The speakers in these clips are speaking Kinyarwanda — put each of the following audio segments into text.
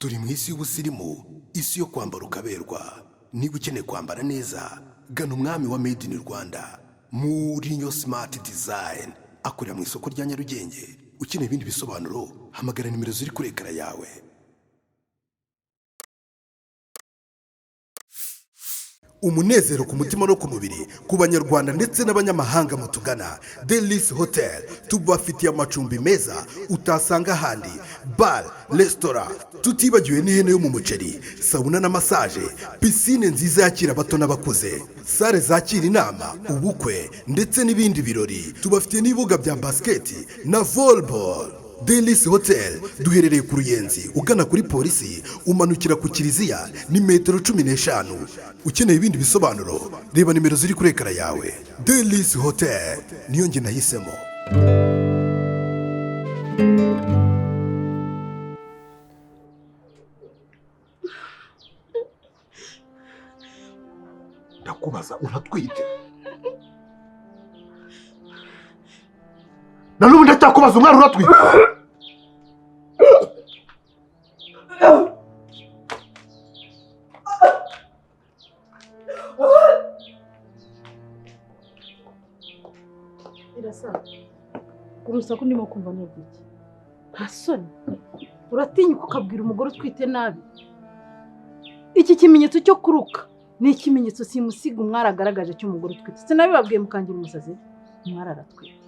Turi mu isi y'ubusirimu, isi yo kwambara ukaberwa. Niba ukeneye kwambara neza, gana umwami wa Made in Rwanda Mourinho Smart Design. Akorera mu isoko rya Nyarugenge. Ukeneye ibindi bisobanuro, hamagara nimero ziri kuri ekara yawe. Umunezero ku mutima no ku mubiri ku banyarwanda ndetse n'abanyamahanga mutugana. Delis Hotel tubafitiye amacumbi meza utasanga ahandi, bar, restaurant, tutibagiwe n'ihene yo mu muceri, sauna na massage, piscine nziza yakira abato n'abakuze, sale zakira inama, ubukwe ndetse n'ibindi birori. Tubafitiye n'ibibuga bya basket na volleyball. Delis Hotel duherereye ku Ruyenzi ugana kuri polisi, umanukira ku Kiliziya ni metero 15. Ukeneye ibindi bisobanuro, reba nimero ziri kuri ekara yawe. Delis Hotel niyo nge nahisemo. Ndakubaza uratwite? Nanubu ndacyakubaza umwana uratwite? Irasa, urusaku ndimo kumva n'iki? Ntasoni. Uratinyuka ukabwira umugore utwite nabi. Iki kimenyetso cyo kuruka ni ikimenyetso simusiga umwara agaragaje cy'umugore utwite. Sinabibabwiye mukangira umusazi, umwara aratwite.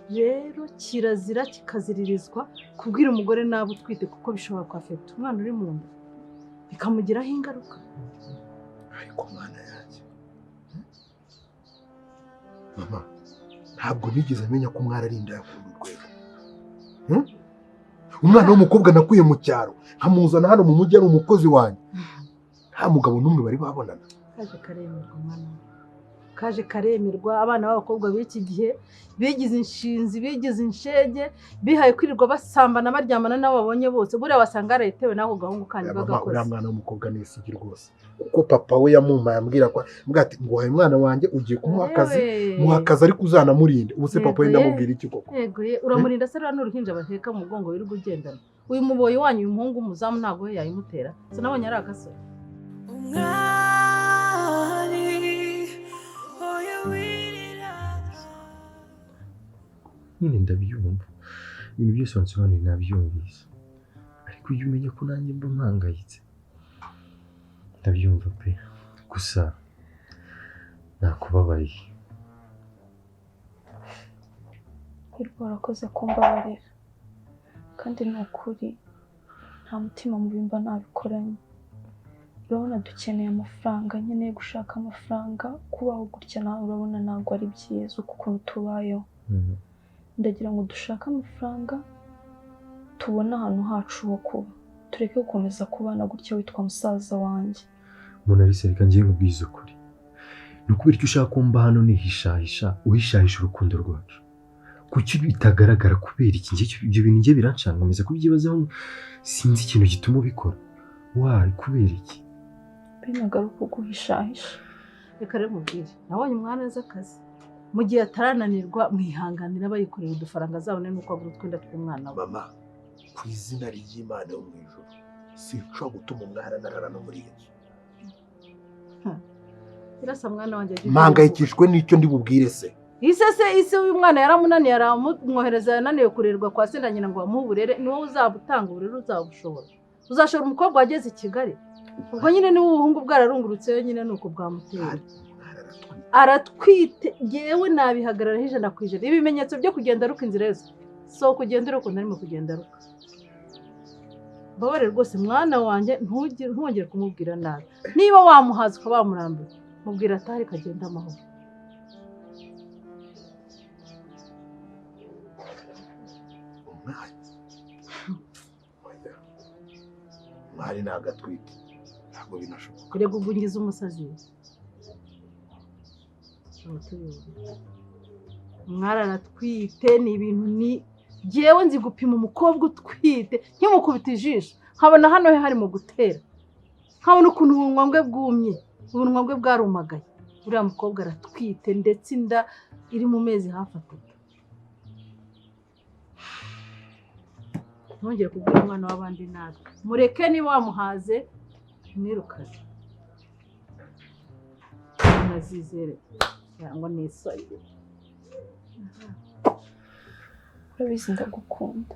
Rero kirazira kikaziririzwa kubwira umugore nabi utwite kuko bishobora kwafeta umwana uri mu nda bikamugiraho ingaruka. Ariko mwana yanjye, mama, ntabwo nigeze amenya ko umwara ari inda yakunda urwego. Umwana w'umukobwa nakuye mu cyaro nkamuzana hano mu mujyi ari umukozi wanjye. Nta mugabo n'umwe bari babonana. Kaje karemerwa mwana. Kaje karemerwa. Abana b'abakobwa b'iki gihe bigize inshinzi, bigize inshege, bihaye kwirirwa basambana baryamana n'abo babonye bose. Buriya wasanga aratewe n'ako gahungu kandi bagakoze. Uriya mwana w'umukobwa ni isigi rwose. Kuko papa we yamumpaye ambwira ko ati ngo haye mwana wanjye ugiye kumuha akazi, muha akazi ariko uzanamurinde. Ubu se papa we ndamubwira iki koko? Yego uramurinda se rano uruhinja baheka mu mugongo wirirwa ugendana. Uyu muboyi wanyu uyu muhungu umuzamu ntago yayimutera. Sinabonye ari agasore. Nyine ndabyumva, ibintu byose wansobanuriye nabyumvise, ariko ujye umenya ko nanjye mba mpangayitse. Ndabyumva pe, gusa nakubabariye. Hirwa warakoze kumbabarira, kandi ni ukuri nta mutima mubi mba nabikoranye. Urabona dukeneye amafaranga, nkeneye gushaka amafaranga, kubaho gutya nawe urabona ntabwo ari byiza uko ukuntu tubayeho. Ndagira ngo dushake amafaranga tubona ahantu hacu ho kuba, tureke gukomeza kubana gutya witwa musaza wanjye. Monalisa reka ngiye nkubwize ukuri, ni ukubera icyo ushaka kumba hano nihishahisha, uhishahisha urukundo rwacu. Kuki bitagaragara kubera iki? Ibyo bintu ngiye birancanga, nkomeza kubyibazaho, sinzi ikintu gituma ubikora. Wari kubera iki? Binagaruka guhishahisha. Reka rero mubwire, nabonye umwana aza akazi. Mu gihe atarananirwa mwihanganira bayikorera udufaranga zabone nuko agura utwenda tw'umwana we. Mama, ku izina ry'Imana yo mu ijuru, sinshobora gutuma umwana narara no muri iyi nzu. Irasa mwana wanjye agiye. Mpangayikishwe n'icyo ndi bubwire se. Ise uyu mwana yaramunaniye aramwohereza yananiwe kurerwa kwa se na nyina ngo bamuhe uburere. Ni wowe uzabutanga uburere uzabushobora. Uzashobora umukobwa wageze i Kigali. Ubwo nyine ni ubuhungu bwararungurutse nyine nuko bwamutera. Aratwite, yewe nabihagarara hijana kwijana. Ibimenyetso byo kugenda ruka inzira yose. So kugenda ruko ndarimo kugenda ruka. Babare rwose mwana wanjye ntongere kumubwira nabi. Niba wamuhaza ukaba wamurambira, mubwira atari kagenda amahoro. Mwari nagatwite. Ntabwo binashoboka. Rego ubungiza umusazi. Umwara aratwite ni ibintu ni jewe nzi gupima umukobwa utwite nkimukubita ijisho nkabona hano he harimo gutera, nkabona ukuntu ubunwa bwe bwumye, ubunwa bwe bwarumagaye. Uriya mukobwa aratwite ndetse inda iri mu mezi hafi 3. ntongere kubwira umwana w'abandi nabi, mureke niba wamuhaze mwirukane nazizere cyangwa nisore. urabizi ndagukunda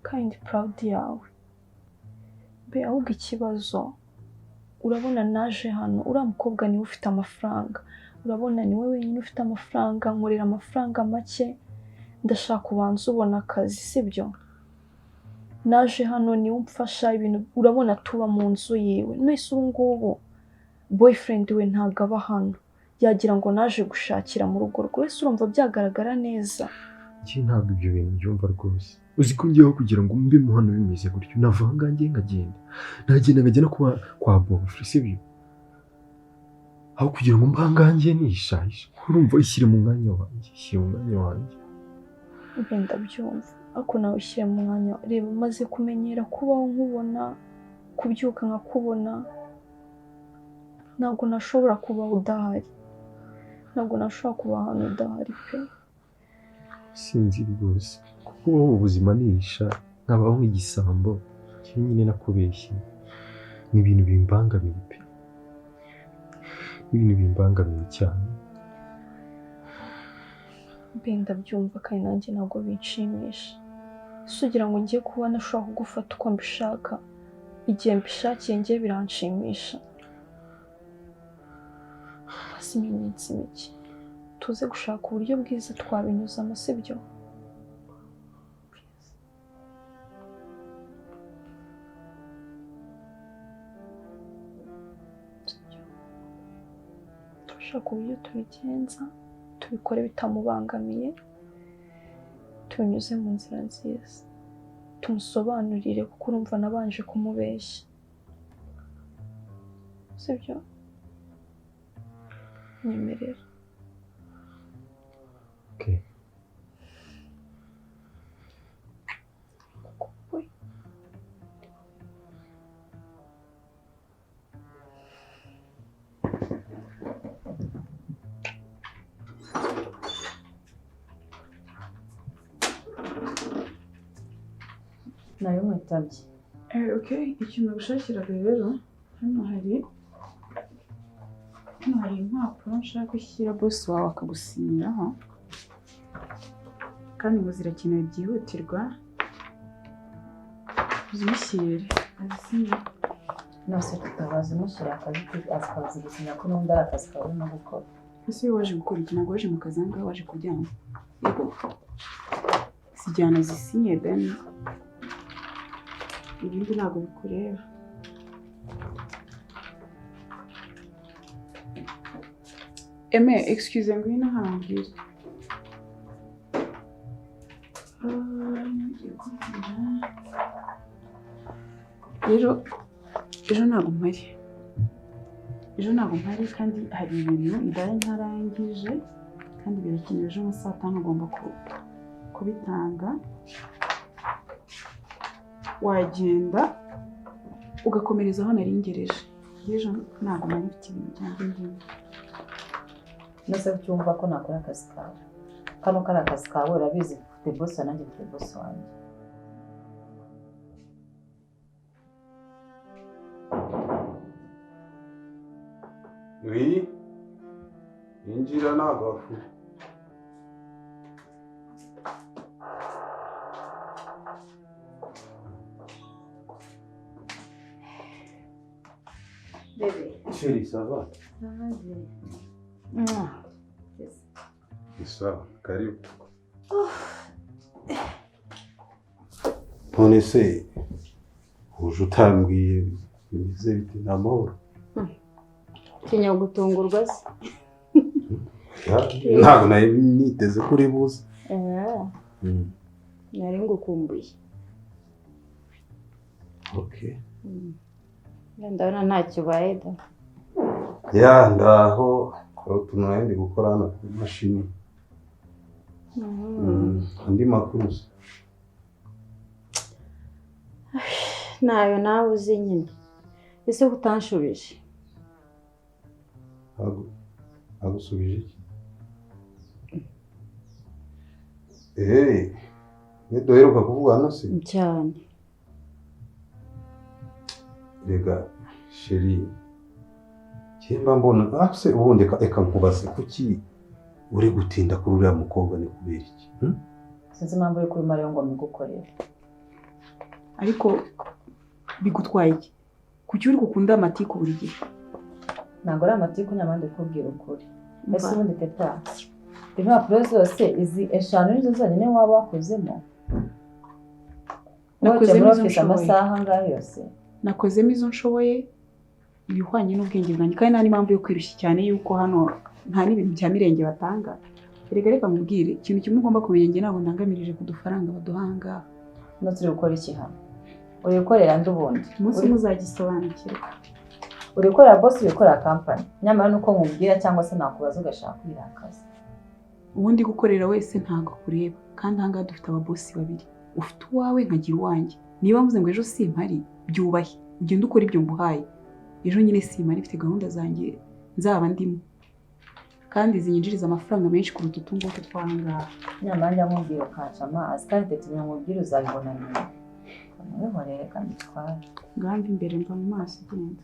kandi proud yawe be, ahubwo ikibazo urabona naje hano, uriya mukobwa niwe ufite amafaranga, urabona niwe wenyine ufite amafaranga, nkorera amafaranga make, ndashaka ubanza ubona akazi sibyo? Naje hano niwe umfasha ibintu, urabona tuba mu nzu yiwe, nese ubu ngubu boyfriend we ntabwo aba hano, yagira ngo naje gushakira mu rugo rwe, wese urumva byagaragara neza. Iki ntabwo ibyo bintu byumva rwose. Uzi ko ngiyeho kugira ngo mbe mu hano bimeze gutyo, nava ngange nkagenda. Nagenda nkajya no kwa boyfriend sibyo? Aho kugira ngo mbangange nishahisha. Urumva ishyire mu mwanya wanjye, ishyire mu mwanya wanjye. Ngenda byumva. Ako nawe ushyire mu mwanya, reba umaze kumenyera kubaho nkubona, kubyuka nkakubona. Ntabwo nashobora kubaho udahari. Ntabwo nashobora kuba hano udahari pe. Sinzi rwose. Kubaho ubuzima nisha, nkabaho nk'igisambo. Cyo nyine nakubeshye. Ni ibintu bimbangamiye pe. Ibintu bimbangamiye cyane. Benda byumva kandi nanjye ntabwo binshimisha. Sugira ngo ngiye kuba nashobora kugufata uko mbishaka, igihe mbishakiye ngiye biranshimisha. Hasi iminsi mike tuze gushaka uburyo bwiza twabinyuzamo sibyo? Turashaka uburyo tubigenza, tubikore bitamubangamiye, tunyuze mu nzira nziza, tumusobanurire kuko urumva nabanje kumubeshya sibyo? Nyemerera. Okay. nayo mwitabye. Okay, ikintu gushakiraga rero hano hari impapuro nshaka gushyira boss wawe akagusinyiraho, kandi ngo zirakenewe byihutirwa, uzimushyire azisinyire. Nose tutabaza mushyira akazi gusinya ko n'undi ari akazi kawe no gukora. Ese iyo waje gukora iki? Ntabwo waje mu kazi ahangaha, waje kuryama. Yego sijyana zisinye then ibindi ntabwo bikureba. Eme, excuse ngwino hano mbwira. Rero ejo ntabwo mpari, kandi hari ibintu ndari ntarangije kandi birakenewe ejo nka saa 5 ugomba kubitanga. Wagenda ugakomereza aho nari ngereje. Ejo ntabwo nari mfite ibintu byanjye ngibyo. Nose cyumva ko nakora akazi kawe. Kano kari akazi kawe urabizi, ufite boss nanjye mfite boss wanjye. Oui, injira nagafu. Bébé. Chérie, ça va? Ça va bien. Yes. Ça va, karibu. None se uje utambwiye bimeze bite n'amahoro? Tinya gutungurwa se. Ntabwo nari niteze kuri buze. Nari ngukumbuye. Okay. Ndabona ntacyo ubaye da. Ya ndaho utuntu ndi gukora hano ku mashini. Andi makuru. Nayo nawe uzi nyine. Ese utanshubije? Agusubije iki? Niduheruka kuvuga hano se? Cyane. Rega sheri kimba mbona ase ubundi eka nkubaze kuki uri gutinda kuri uriya mukobwa ni kubera iki? Sinzi impamvu uri kuri Mariya ngo mbigukorere. ariko bigutwaye iki? Kuki uri gukunda amatiku buri gihe? Ntabwo ari amatiku nyamande kubwira ukuri. Ese ubundi teta impapuro zose izi 5 nizo zonyine waba wakozemo? Nakozemo izo amasaha ngaho yose. Nakozemo izo nshoboye ibihwanye n'ubwenge bwanjye kandi nta n'impamvu yo kwirushya cyane yuko hano nta n'ibintu bya mirenge batanga. Reka mubwire ikintu kimwe ugomba kumenya, njye ntabwo ndangamirije ku dufaranga baduhanga. No turi gukora iki hano? Uri gukorera ndubundi umunsi muzagisobanukirwa. Uri gukorera boss, uri gukorera company, nyamara nuko nkubwira cyangwa se nakubaza ugashaka kwirakaza. Ubundi gukorera wese ntago kureba, kandi ahangaha dufite ababosi babiri, ufite uwawe nkagira uwanjye. Niba mvuze ngo ejo simpari byubahe, ugenda ukora ibyo mbuhaye. Ejo nyine simpari, mfite gahunda zanjye nzaba ndimo, kandi zinyinjiriza amafaranga menshi kuruta utungutu twangaha. Nyamara njya nkubwira ukaca amazi, kandi tete nkubwira uzabibona nyuma. Noneho reka mbitware. Ngambi imbere mva mu maso igenda.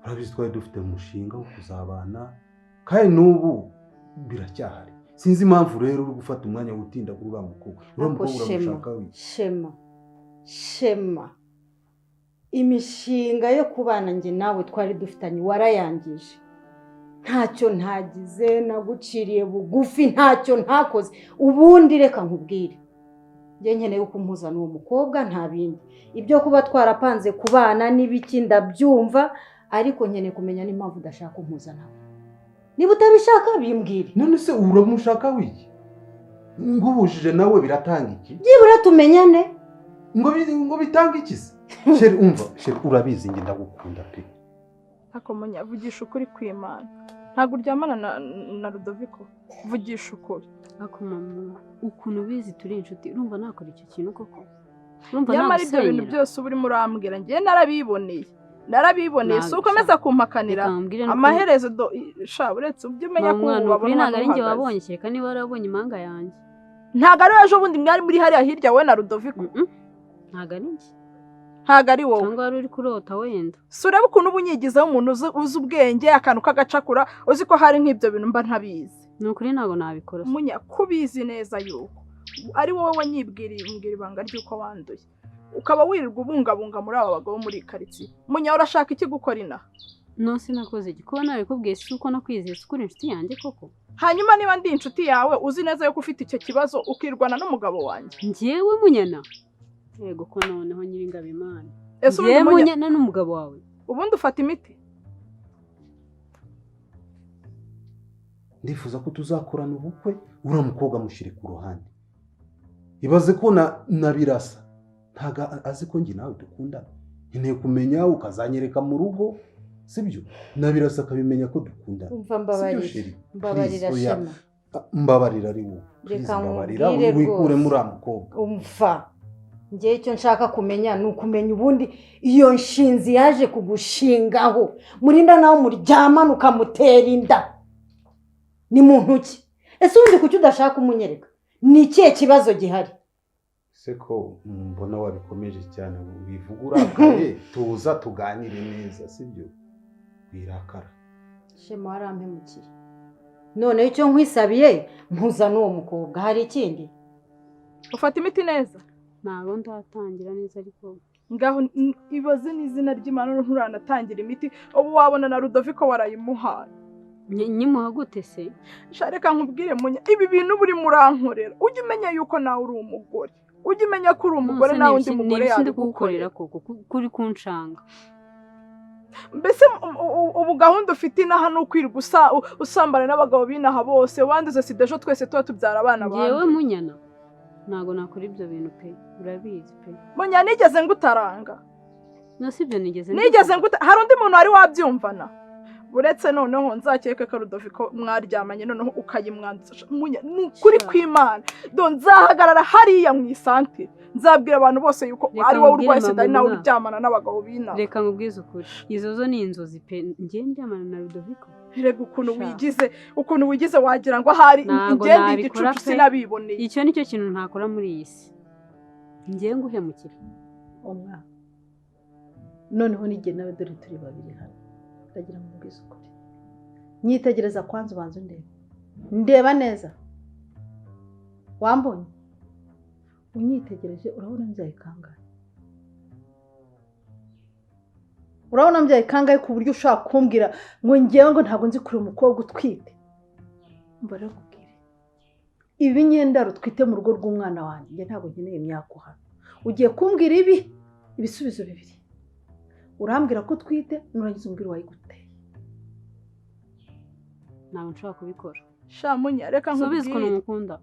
Urabizi twari dufite umushinga wo kuzabana kandi n'ubu biracyahari. Sinzi impamvu rero uri gufata umwanya wutinda kuri uriya mukobwa. Uriya mukobwa uramushaka we? Shema, imishinga yo kubana njye nawe twari dufitanye warayangije. Ntacyo ntagize, naguciriye bugufi, ntacyo ntakoze. Ubundi reka nkubwire, njye nkeneye ko mpuza n'uwo mukobwa, nta bindi. Ibyo kuba twarapanze kubana n'ibiki ndabyumva, ariko nkeneye kumenya n'impamvu udashaka kumpuza nawe. Niba utabishaka bimbwire. None se uramushaka wiki? Ngubujije nawe biratanga iki? Byibura tumenyane. Ngo bitanga iki se? Sheri umva, sheri urabizi nge ndagukunda pe. Akomonya vugisha ukuri kw'Imana. Ntabwo uryamana na Rudoviko. Vugisha ukuri. Akomama ukuntu bizi turi inshuti, urumva nakora icyo kintu koko? Nyamara ibyo bintu byose uri murambwira njye narabiboneye si ukomeza kumpakanira amaherezo sha uretse ubyo umenya ko ubabona ntabwo ari njye wabonye, kereka niba warabonye impanga yanjye. Ntabwo ari ejo bundi mwari muri hariya hirya wowe na Rudoviko. Ntabwo ari njye, ntabwo ari wowe, cyangwa wari uri kurota wenda. Si ureba ukuntu uba unyigizaho umuntu uzi ubwenge, akantu k'agacakura, uzi ko hari nk'ibyo bintu mba ntabizi. Ni ukuri ntabwo nabikora. Munya kubizi neza yuko ari wowe wanyibwiriye umbwira ibanga ry'uko wanduye, ukaba wirirwa ubungabunga muri aba bagabo muri karitsiye. Munya urashaka iki gukora inaha? No sinakoze iki, kuba nabikubwiye si uko nakwizeye, si ukuri inshuti yanjye koko. Hanyuma niba ndi inshuti yawe uzi neza yuko ufite icyo kibazo ukirwana n'umugabo wanjye. Njyewe Munyana? Yego ko noneho Nyiringabo Imana. Ese ubundi Munyana n'umugabo wawe? Ubundi ufata imiti? Ndifuza ko tuzakorana ubukwe, uriya mukobwa mushyire ku ruhande. Ibaze ko na Birasa ntaga azi ko njye nawe dukundana. Nkeneye kumenya ukazanyereka mu rugo, sibyo? Na Birasa akabimenya ko dukundana. Umva mbabarira Shema. Mbabarira ari wowe. Reka mbabarira wikure muri uriya mukobwa. Umva, njye icyo nshaka kumenya ni ukumenya ubundi iyo nshinzi yaje kugushingaho murinda nawe muryamana ukamutera inda ni muntu ki? Ese undi kuki udashaka kumunyereka? Ni ikihe kibazo gihari? Seko mbona wabikomeje cyane, bivugura kare tuza tuganire neza, sibyo? Birakara. Shema warampemukiye. noneho icyo nkwisabiye mpuza n'uwo mukobwa hari ikindi ufata imiti neza ntabwo ndatangira neza ariko ngaho ibaze n'izina ry'Imana nturanatangira imiti ubu wabona na Rudoviko warayimuhaye nyimuha gute se shareka nkubwire munya ibi bintu buri murankorera ujye umenya yuko nawe uri umugore ujye umenya ko uri umugore nawe undi mugore yabigukorera koko kuri kunshanga mbese ubu gahunda ufite inaha ni ukwirirwa usambana n'abagabo b'inaha bose wanduze sida ejo twese tuba tubyara abana banjye yewe munyana ntabwo nakora ibyo bintu pe urabizi pe munya nigeze ngutaranga no si ibyo nigeze hari undi muntu wari wabyumvana uretse noneho nzakeke ko Rudoviko mwaryamanye noneho ukayimwanduza munya ni ukuri kw'Imana nzahagarara hariya mu isantere nzabwira abantu bose yuko ari wowe urwaye sida ari nawe uryamana n'abagabo b'inaha reka nkubwize ukuri izo zo ni inzozi pe njye ndyamana na Rudoviko rega ukuntu wigize wagira ngo ahari ingende igicucu sinabiboneye icyo nicyo kintu ntakora muri iyi si njye nguhemukira umwana noneho n'igihe nawe dore turi babiri hano ndagira ngo mbwize ukuri nyitegereza kwanza ubanza ndeba neza wambonye unyitegereje urabona mbyaye kangahe urabona mbyaye kangahe ku buryo ushaka kumbwira ngo ngewe ngo ntabwo nzi kure umukobwa utwite mbara kubwire ibi nyendaro twite mu rugo rw'umwana wanjye njye ntabwo nkeneye imyaka uhana ugiye kumbwira ibisubizo bibiri urambwira ko utwite nurangiza umbwira wayiguteye ntabwo nshobora kubikora shamunya reka nkubwire ukuntu mukunda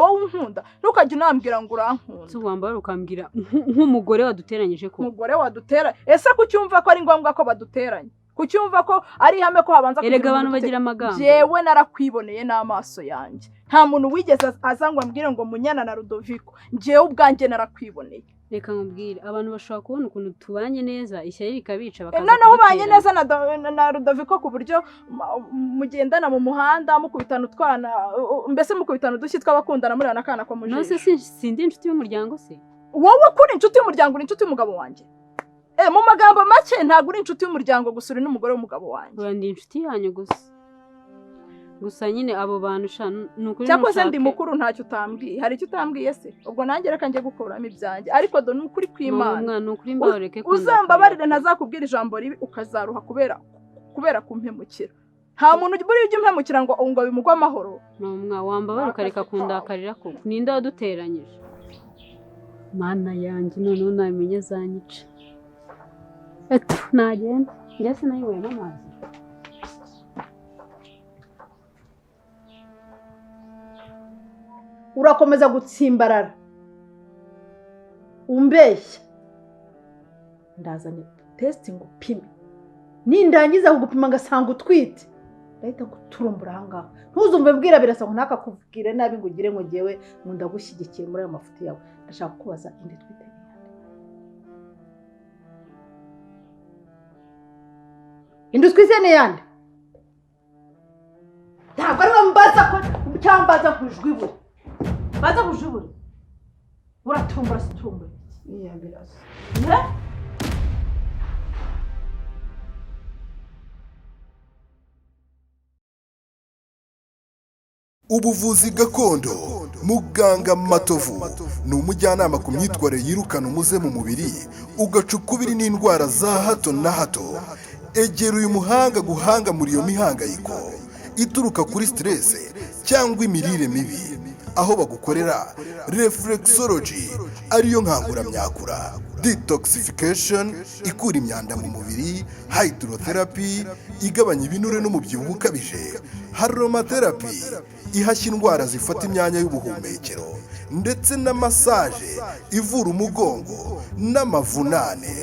wowe unkunda ntukajya unambwira ngo urankunda si wambara ukambwira nk'umugore waduteranyije ko umugore wadutera ese kucyumva ko ari ngombwa ko baduteranye kucyumva ko ari ihame ko habanza erega abantu bagira amagambo jewe narakwiboneye n'amaso yanjye nta muntu wigeze aza ngo ambwire ngo munyana na Rudoviko jewe ubwanjye narakwiboneye reka nkubwire abantu bashobora kubona ukuntu tubanye neza ishyari rikabica bakaza noneho ubanye neza na Rudoviko ku buryo mugendana mu muhanda mukubitana utwana mbese mukubitana udushyi tw'abakundana muri n'akana ko mujije nose sindi inshuti y'umuryango se wowe kuri inshuti y'umuryango uri inshuti y'umugabo wanjye mu magambo make ntabwo uri inshuti y'umuryango gusa uri n'umugore w'umugabo wanjye ndi inshuti yanyu gusa nyine abo bantu ni ukuri cyakoze ndi mukuru ntacyo utambwiye hari icyo utambwiye se ubwo nanjye reka njye gukuramo ibyanjye ariko do ni ukuri kw'Imana uzambabarire ntazakubwira ijambo ribi ukazaruha kubera kumpemukira nta muntu buriya ujya umpemukira ngo bimugwe amahoro wambabara ukareka kundakarira ko ninde waduteranyije mana yanjye noneho namenye zanyica nagenda njye sinayibonye n'amazi urakomeza gutsimbarara umbeshya ndazanye tesite ngo upime nindangiza kugupima ngasanga utwite ndahita guturumbura ahangaha ntuzumve mbwira birasa ngo ntakakubwire nabi ngo ugire ngo ngewe ngo ndagushyigikiye muri ayo mafuti yawe ndashaka kubaza indi twite indi utwite ni yande ntabwo ariwe mbaza ko cyangwa mbaza nkujwibure baza kujubura uratumbura situmbura niyambiraza ubuvuzi gakondo muganga Matovu ni umujyanama ku myitwarire yirukana umuze mu mubiri ugaca ukubiri n'indwara za hato na hato egera uyu muhanga guhanga muri iyo mihangayiko ituruka kuri stress cyangwa imirire mibi aho bagukorera reflexology ariyo nkanguramyakura detoxification ikura imyanda mu mubiri hydrotherapy igabanya ibinure n'umubyibuho ukabije aromatherapy ihashya indwara zifata imyanya y'ubuhumekero ndetse na massage ivura umugongo n'amavunane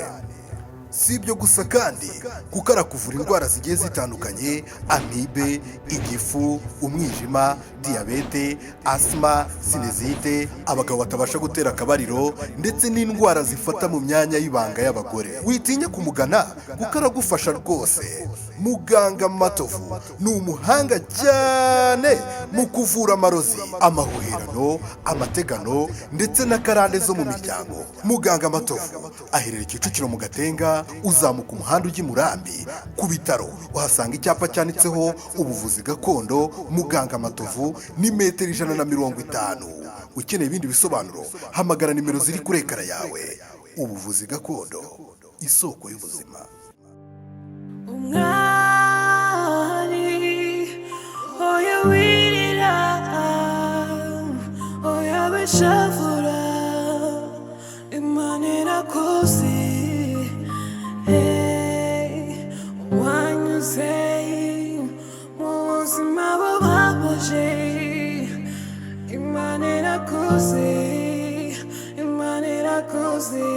si ibyo gusa kandi kuko arakuvura indwara zigiye zitandukanye amibe igifu umwijima diyabete asima sinezite abagabo batabasha gutera akabariro ndetse n'indwara zifata mu myanya y'ibanga y'abagore witinya kumugana kuko aragufasha rwose muganga Matovu ni umuhanga cyane mu kuvura amarozi amahuherano amategano ndetse na karande zo mu miryango muganga Matovu aherereye Kicukiro mu Gatenga uzamuka umuhanda ujya i Murambi ku bitaro uhasanga icyapa cyanditseho ubuvuzi gakondo muganga Matovu ni metero 150. Ukeneye ibindi bisobanuro hamagara nimero ziri kuri ekara yawe. Ubuvuzi gakondo, isoko y'ubuzima. umwari oya wirira oya beshavura Imana irakoze wanyuze mu buzima bubabaje Imana irakoze Imana irakoze